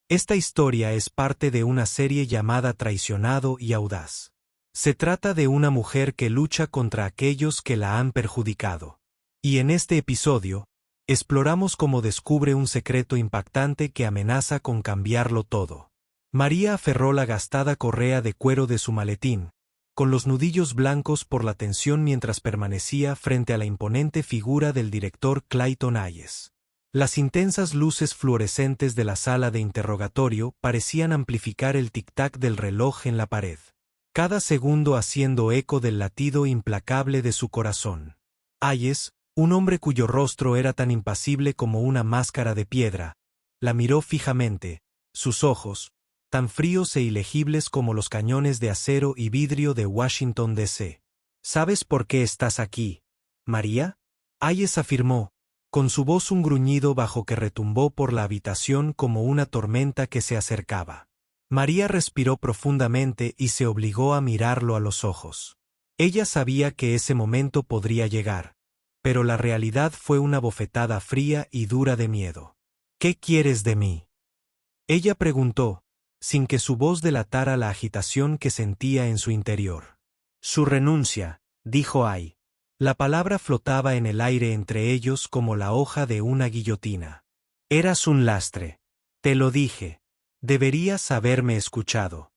Esta historia es parte de una serie llamada Traicionado y Audaz. Se trata de una mujer que lucha contra aquellos que la han perjudicado. Y en este episodio, exploramos cómo descubre un secreto impactante que amenaza con cambiarlo todo. María aferró la gastada correa de cuero de su maletín, con los nudillos blancos por la tensión mientras permanecía frente a la imponente figura del director Clayton Hayes. Las intensas luces fluorescentes de la sala de interrogatorio parecían amplificar el tic-tac del reloj en la pared, cada segundo haciendo eco del latido implacable de su corazón. Hayes, un hombre cuyo rostro era tan impasible como una máscara de piedra, la miró fijamente, sus ojos, tan fríos e ilegibles como los cañones de acero y vidrio de Washington, D.C. ¿Sabes por qué estás aquí, María? Hayes afirmó, con su voz un gruñido bajo que retumbó por la habitación como una tormenta que se acercaba. María respiró profundamente y se obligó a mirarlo a los ojos. Ella sabía que ese momento podría llegar, pero la realidad fue una bofetada fría y dura de miedo. ¿Qué quieres de mí?, ella preguntó, sin que su voz delatara la agitación que sentía en su interior. Su renuncia, dijo Hay. La palabra flotaba en el aire entre ellos como la hoja de una guillotina. Eras un lastre. Te lo dije. Deberías haberme escuchado.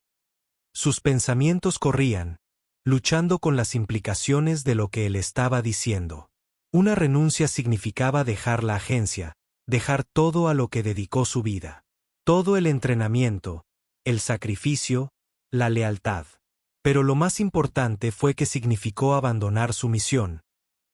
Sus pensamientos corrían, luchando con las implicaciones de lo que él estaba diciendo. Una renuncia significaba dejar la agencia, dejar todo a lo que dedicó su vida. Todo el entrenamiento, el sacrificio, la lealtad. Pero lo más importante fue que significó abandonar su misión,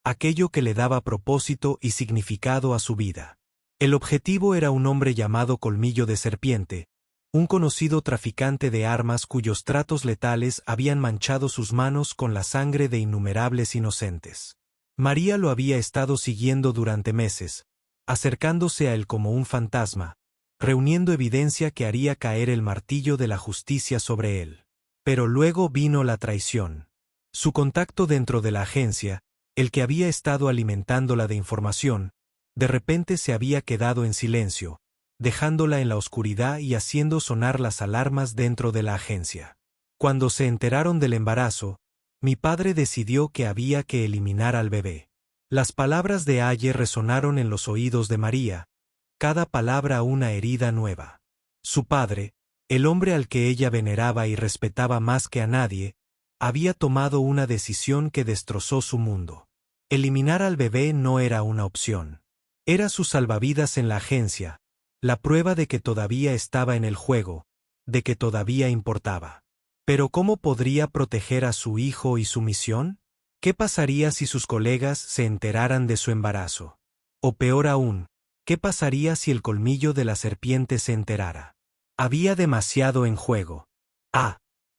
aquello que le daba propósito y significado a su vida. El objetivo era un hombre llamado Colmillo de Serpiente, un conocido traficante de armas cuyos tratos letales habían manchado sus manos con la sangre de innumerables inocentes. María lo había estado siguiendo durante meses, acercándose a él como un fantasma, reuniendo evidencia que haría caer el martillo de la justicia sobre él. Pero luego vino la traición. Su contacto dentro de la agencia, el que había estado alimentándola de información, de repente se había quedado en silencio, dejándola en la oscuridad y haciendo sonar las alarmas dentro de la agencia. Cuando se enteraron del embarazo, mi padre decidió que había que eliminar al bebé. Las palabras de Aye resonaron en los oídos de María, cada palabra una herida nueva. Su padre, el hombre al que ella veneraba y respetaba más que a nadie, había tomado una decisión que destrozó su mundo. Eliminar al bebé no era una opción. Era su salvavidas en la agencia, la prueba de que todavía estaba en el juego, de que todavía importaba. Pero ¿cómo podría proteger a su hijo y su misión? ¿Qué pasaría si sus colegas se enteraran de su embarazo? O peor aún, ¿qué pasaría si el colmillo de la serpiente se enterara? Había demasiado en juego.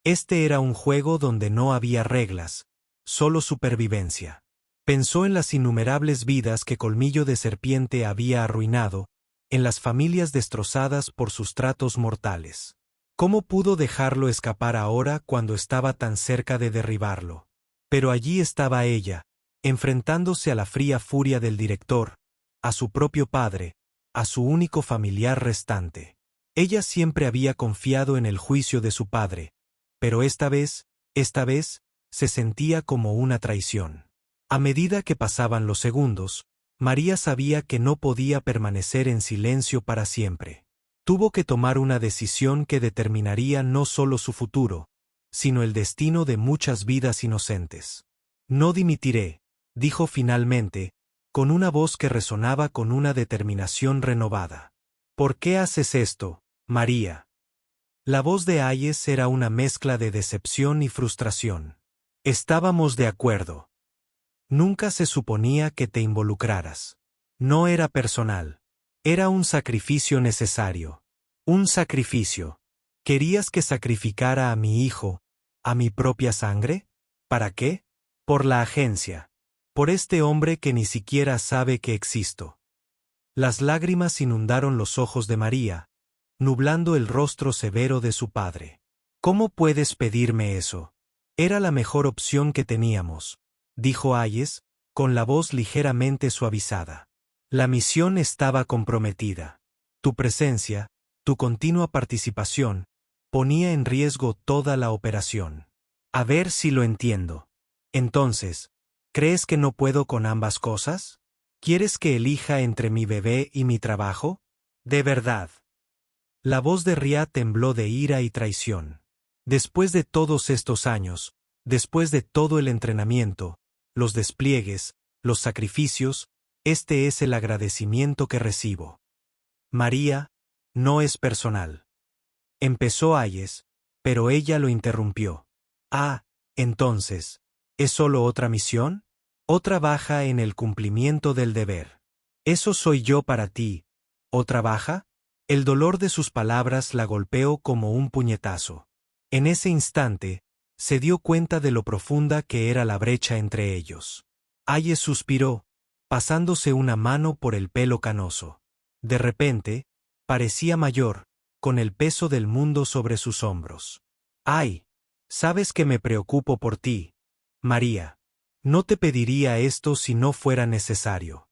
Este era un juego donde no había reglas, solo supervivencia. Pensó en las innumerables vidas que Colmillo de Serpiente había arruinado, en las familias destrozadas por sus tratos mortales. ¿Cómo pudo dejarlo escapar ahora cuando estaba tan cerca de derribarlo? Pero allí estaba ella, enfrentándose a la fría furia del director, a su propio padre, a su único familiar restante. Ella siempre había confiado en el juicio de su padre, pero esta vez, se sentía como una traición. A medida que pasaban los segundos, María sabía que no podía permanecer en silencio para siempre. Tuvo que tomar una decisión que determinaría no solo su futuro, sino el destino de muchas vidas inocentes. No dimitiré, dijo finalmente, con una voz que resonaba con una determinación renovada. ¿Por qué haces esto, María? La voz de Hayes era una mezcla de decepción y frustración. Estábamos de acuerdo. Nunca se suponía que te involucraras. No era personal. Era un sacrificio necesario. Un sacrificio. ¿Querías que sacrificara a mi hijo, a mi propia sangre? ¿Para qué? Por la agencia. Por este hombre que ni siquiera sabe que existo. Las lágrimas inundaron los ojos de María, nublando el rostro severo de su padre. ¿Cómo puedes pedirme eso? Era la mejor opción que teníamos, dijo Hayes, con la voz ligeramente suavizada. La misión estaba comprometida. Tu presencia, Tu continua participación ponía en riesgo toda la operación. A ver si lo entiendo. Entonces, ¿crees que no puedo con ambas cosas? ¿Quieres que elija entre mi bebé y mi trabajo? ¿De verdad? La voz de Ria tembló de ira y traición. Después de todos estos años, después de todo el entrenamiento, los despliegues, los sacrificios, este es el agradecimiento que recibo. María, no es personal. Empezó Ayes, pero ella lo interrumpió. Ah, entonces, ¿es solo otra misión? ¿Otra baja en el cumplimiento del deber? ¿Eso soy yo para ti? ¿Otra baja? El dolor de sus palabras la golpeó como un puñetazo. En ese instante, se dio cuenta de lo profunda que era la brecha entre ellos. Ayes suspiró, pasándose una mano por el pelo canoso. De repente, parecía mayor, con el peso del mundo sobre sus hombros. ¡Ay! Sabes que me preocupo por ti, María. No te pediría esto si no fuera necesario.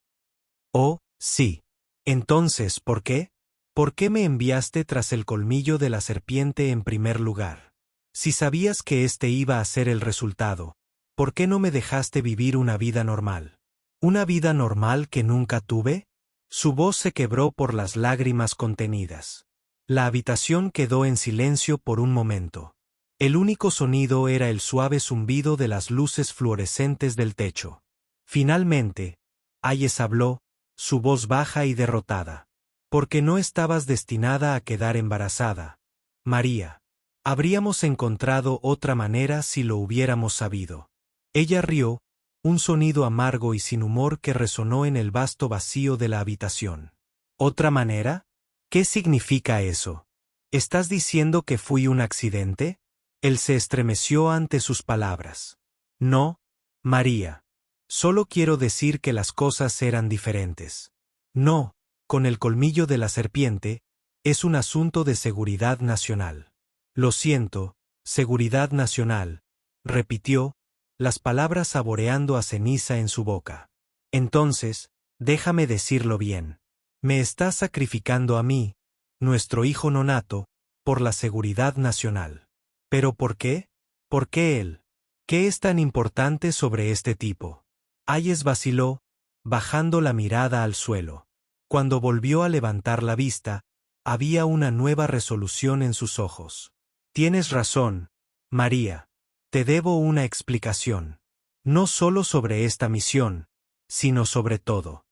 Oh, sí. Entonces, ¿por qué? ¿Por qué me enviaste tras el colmillo de la serpiente en primer lugar? Si sabías que este iba a ser el resultado, ¿por qué no me dejaste vivir una vida normal? ¿Una vida normal que nunca tuve? Su voz se quebró por las lágrimas contenidas. La habitación quedó en silencio por un momento. El único sonido era el suave zumbido de las luces fluorescentes del techo. Finalmente, Ayes habló, su voz baja y derrotada. Porque no estabas destinada a quedar embarazada, María. Habríamos encontrado otra manera si lo hubiéramos sabido. Ella rió, un sonido amargo y sin humor que resonó en el vasto vacío de la habitación. ¿Otra manera? ¿Qué significa eso? ¿Estás diciendo que fui un accidente? Él se estremeció ante sus palabras. No, María. Solo quiero decir que las cosas eran diferentes. No, con el colmillo de la serpiente, es un asunto de seguridad nacional. Lo siento, seguridad nacional, repitió, las palabras saboreando a ceniza en su boca. Entonces, déjame decirlo bien. Me estás sacrificando a mí, nuestro hijo nonato, por la seguridad nacional. ¿Pero por qué? ¿Por qué él? ¿Qué es tan importante sobre este tipo? Ayes vaciló, bajando la mirada al suelo. Cuando volvió a levantar la vista, había una nueva resolución en sus ojos. Tienes razón, María. Te debo una explicación. No solo sobre esta misión, sino sobre todo.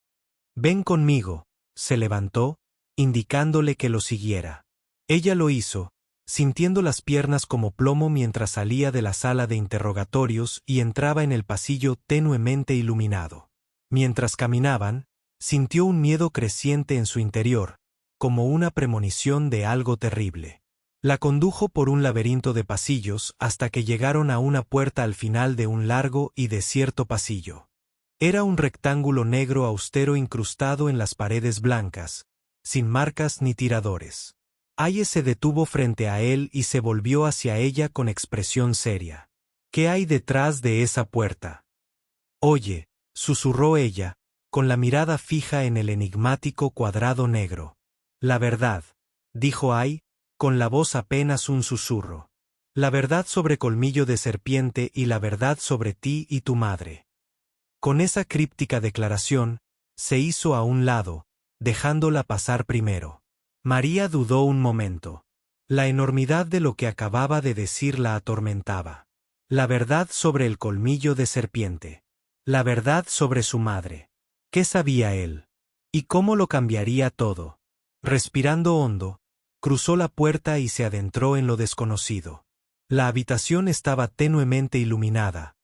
Ven conmigo, se levantó, indicándole que lo siguiera. Ella lo hizo, sintiendo las piernas como plomo mientras salía de la sala de interrogatorios y entraba en el pasillo tenuemente iluminado. Mientras caminaban, sintió un miedo creciente en su interior, como una premonición de algo terrible. La condujo por un laberinto de pasillos hasta que llegaron a una puerta al final de un largo y desierto pasillo. Era un rectángulo negro austero incrustado en las paredes blancas, sin marcas ni tiradores. Ayes se detuvo frente a él y se volvió hacia ella con expresión seria. ¿Qué hay detrás de esa puerta? Oye, susurró ella, con la mirada fija en el enigmático cuadrado negro. La verdad, dijo Ay, con la voz apenas un susurro. La verdad sobre colmillo de serpiente y la verdad sobre ti y tu madre. Con esa críptica declaración, se hizo a un lado, dejándola pasar primero. María dudó un momento. La enormidad de lo que acababa de decir la atormentaba. La verdad sobre el colmillo de serpiente. La verdad sobre su madre. ¿Qué sabía él? ¿Y cómo lo cambiaría todo? Respirando hondo, cruzó la puerta y se adentró en lo desconocido. La habitación estaba tenuemente iluminada.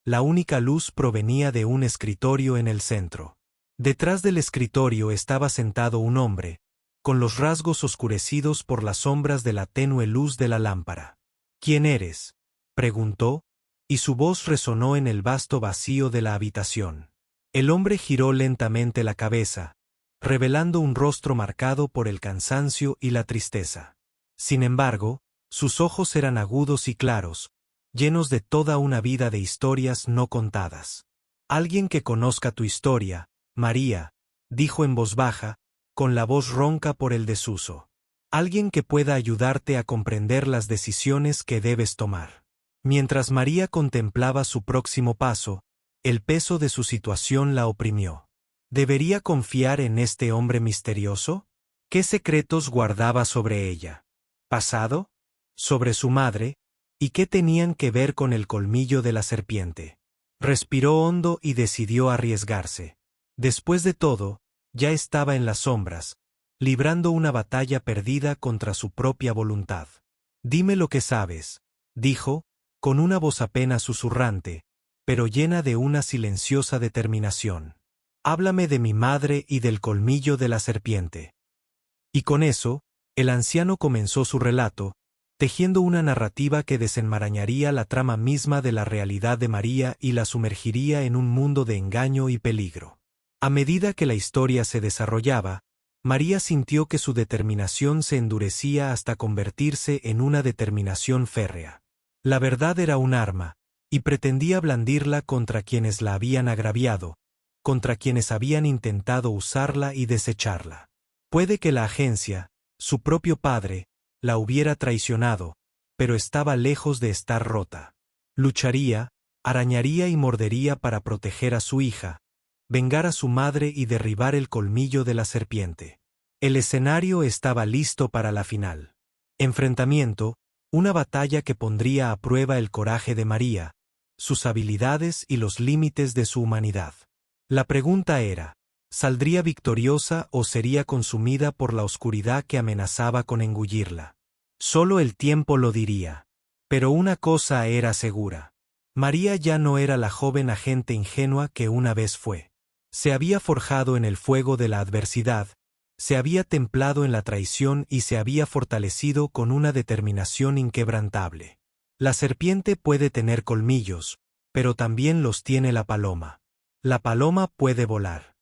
La única luz provenía de un escritorio en el centro. Detrás del escritorio estaba sentado un hombre, con los rasgos oscurecidos por las sombras de la tenue luz de la lámpara. ¿Quién eres?, preguntó, y su voz resonó en el vasto vacío de la habitación. El hombre giró lentamente la cabeza, revelando un rostro marcado por el cansancio y la tristeza. Sin embargo, sus ojos eran agudos y claros, llenos de toda una vida de historias no contadas. Alguien que conozca tu historia, María, dijo en voz baja, con la voz ronca por el desuso. Alguien que pueda ayudarte a comprender las decisiones que debes tomar. Mientras María contemplaba su próximo paso, el peso de su situación la oprimió. ¿Debería confiar en este hombre misterioso? ¿Qué secretos guardaba sobre ella? ¿Pasado? ¿Sobre su madre? ¿Y qué tenían que ver con el colmillo de la serpiente? Respiró hondo y decidió arriesgarse. Después de todo, ya estaba en las sombras, librando una batalla perdida contra su propia voluntad. Dime lo que sabes, dijo, con una voz apenas susurrante, pero llena de una silenciosa determinación. Háblame de mi madre y del colmillo de la serpiente. Y con eso, el anciano comenzó su relato, tejiendo una narrativa que desenmarañaría la trama misma de la realidad de María y la sumergiría en un mundo de engaño y peligro. A medida que la historia se desarrollaba, María sintió que su determinación se endurecía hasta convertirse en una determinación férrea. La verdad era un arma, y pretendía blandirla contra quienes la habían agraviado, contra quienes habían intentado usarla y desecharla. Puede que la agencia, su propio padre, la hubiera traicionado, pero estaba lejos de estar rota. Lucharía, arañaría y mordería para proteger a su hija, vengar a su madre y derribar el colmillo de la serpiente. El escenario estaba listo para la final. Enfrentamiento, una batalla que pondría a prueba el coraje de María, sus habilidades y los límites de su humanidad. La pregunta era, ¿saldría victoriosa o sería consumida por la oscuridad que amenazaba con engullirla? Solo el tiempo lo diría. Pero una cosa era segura. María ya no era la joven agente ingenua que una vez fue. Se había forjado en el fuego de la adversidad, se había templado en la traición y se había fortalecido con una determinación inquebrantable. La serpiente puede tener colmillos, pero también los tiene la paloma. La paloma puede volar.